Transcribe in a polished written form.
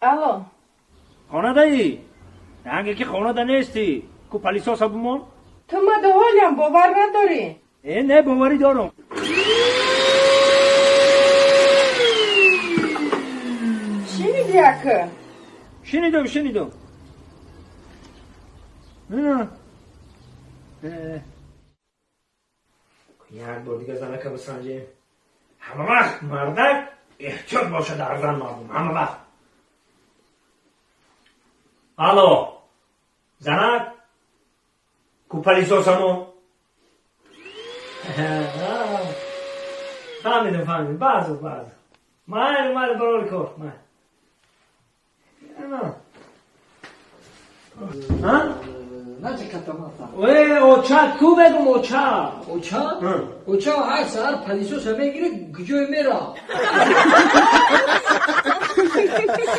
الو خانه دایی؟ هنگه که خانه دا نیستی کو پلیسا سابمون؟ تو مدهالیم باور نداری؟ نه باوری دارم. شنیدی اکه؟ شنیدم نه یک بار دیگه زنکه بسنجیم. همه وقت مردک احتیاط باشه در زن مردم همه وقت. الو زنک کو پلیسا سامو؟ فهمیدم بعض من برای کار نه چه کتام اوچا کو بگم اوچا اوچا هر سر پلیسو سمه گیره گجوی میرا